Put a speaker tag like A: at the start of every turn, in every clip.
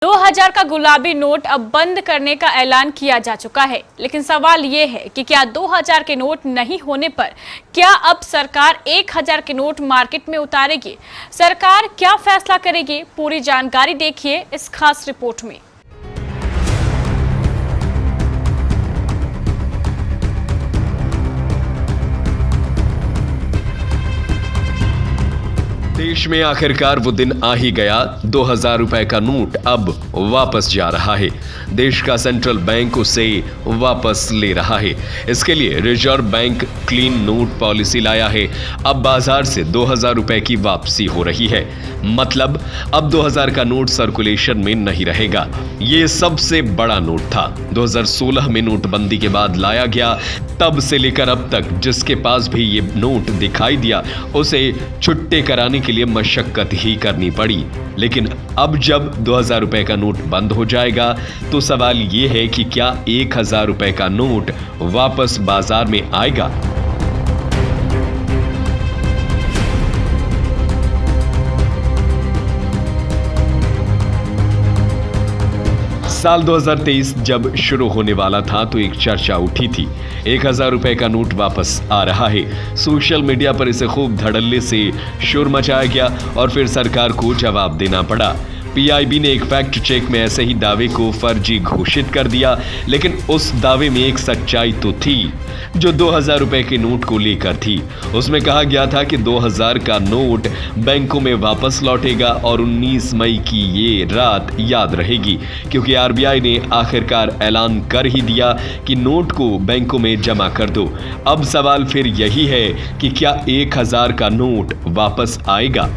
A: 2000 का गुलाबी नोट अब बंद करने का ऐलान किया जा चुका है, लेकिन सवाल ये है कि क्या 2000 के नोट नहीं होने पर क्या अब सरकार 1000 के नोट मार्केट में उतारेगी? सरकार क्या फैसला करेगी? पूरी जानकारी देखिए इस खास रिपोर्ट में।
B: देश में आखिरकार वो दिन आ ही गया। 2000 रुपए का नोट अब वापस जा रहा है। देश का सेंट्रल बैंक उसे वापस ले रहा है। इसके लिए reserve bank clean note policy लाया है। अब बाजार से 2000 रुपए की वापसी हो रही है। मतलब अब 2000 का नोट सर्कुलेशन में नहीं रहेगा। ये सबसे बड़ा नोट था। 2016 में नोटबंदी के बाद लाया गया। तब से लेकर अब तक जिसके पास भी ये नोट दिखाई दिया उसे छुट्टे कराने के लिए मशक्कत ही करनी पड़ी। लेकिन अब जब 2000 रुपए का नोट बंद हो जाएगा तो सवाल यह है कि क्या 1000 रुपए का नोट वापस बाजार में आएगा? साल 2023 जब शुरू होने वाला था तो एक चर्चा उठी थी। 1000 रुपए का नोट वापस आ रहा है। सोशल मीडिया पर इसे खूब धड़ल्ले से शोर मचाया गया और फिर सरकार को जवाब देना पड़ा। पीआईबी ने एक फैक्ट चेक में ऐसे ही दावे को फर्जी घोषित कर दिया, लेकिन उस दावे में एक सच्चाई तो थी जो 2000 रुपए के नोट को लेकर थी। उसमें कहा गया था कि 2000 का नोट बैंकों में वापस लौटेगा और 19 मई की ये रात याद रहेगी, क्योंकि आरबीआई ने आखिरकार ऐलान कर ही दिया कि नोट को बैंकों में जमा कर दो। अब सवाल फिर यही है कि क्या 1000 का नोट वापस आएगा?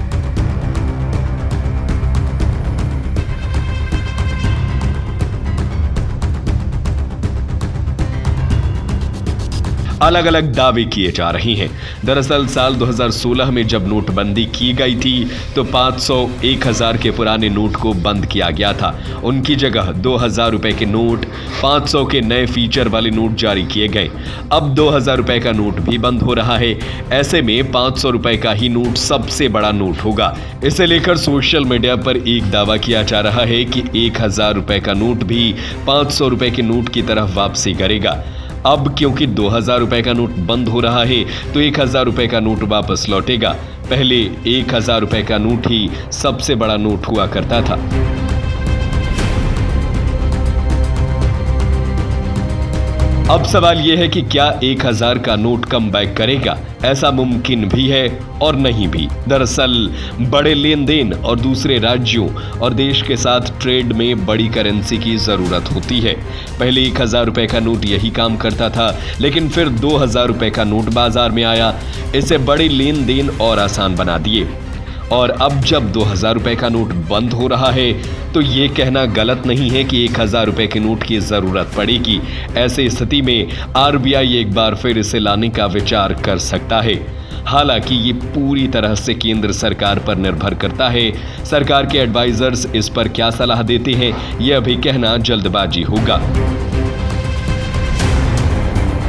B: अलग अलग दावे किए जा रहे हैं। दरअसल साल 2016 में जब नोटबंदी की गई थी तो 500, 1000 के पुराने नोट को बंद किया गया था। उनकी जगह 2000 रुपए के नोट, 500 के नए फीचर वाले नोट जारी किए गए। अब 2000 रुपए का नोट भी बंद हो रहा है। ऐसे में 500 रुपए का ही नोट सबसे बड़ा नोट होगा। इसे लेकर सोशल मीडिया पर एक दावा किया जा रहा है कि 1000 रुपए का नोट भी 500 रुपए के नोट की तरफ वापसी करेगा। अब क्योंकि 2000 रुपए का नोट बंद हो रहा है तो 1000 रुपए का नोट वापस लौटेगा। पहले 1000 रुपए का नोट ही सबसे बड़ा नोट हुआ करता था। अब सवाल यह है कि क्या 1000 का नोट कम बैक करेगा? ऐसा मुमकिन भी है और नहीं भी। दरअसल बड़े लेन देन और दूसरे राज्यों और देश के साथ ट्रेड में बड़ी करेंसी की जरूरत होती है। पहले 1000 रुपए का नोट यही काम करता था, लेकिन फिर 2000 रुपए का नोट बाजार में आया। इसे बड़े लेन देन और आसान बना दिए। और अब जब 2000 रुपए का नोट बंद हो रहा है तो ये कहना गलत नहीं है कि 1000 रुपए के नोट की जरूरत पड़ेगी। ऐसी स्थिति में आरबीआई एक बार फिर इसे लाने का विचार कर सकता है। हालांकि ये पूरी तरह से केंद्र सरकार पर निर्भर करता है। सरकार के एडवाइजर्स इस पर क्या सलाह देते हैं यह अभी कहना जल्दबाजी होगा।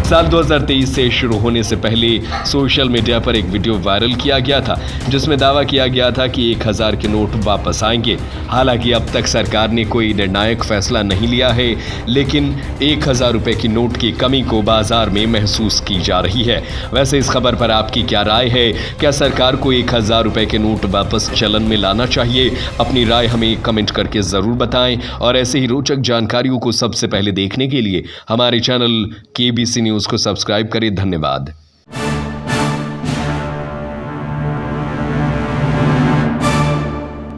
B: साल 2023 से शुरू होने से पहले सोशल मीडिया पर एक वीडियो वायरल किया गया था जिसमें दावा किया गया था कि 1000 के नोट वापस आएंगे। हालांकि अब तक सरकार ने कोई निर्णायक फैसला नहीं लिया है, लेकिन 1000 रुपए की नोट की कमी को बाजार में महसूस की जा रही है। वैसे इस खबर पर आपकी क्या राय है? क्या सरकार को 1000 रुपए के नोट वापस चलन में लाना चाहिए? अपनी राय हमें कमेंट करके जरूर बताएं और ऐसे ही रोचक जानकारियों को सबसे पहले देखने के लिए हमारे चैनल केबीसी न्यूज को सब्सक्राइब करें। धन्यवाद।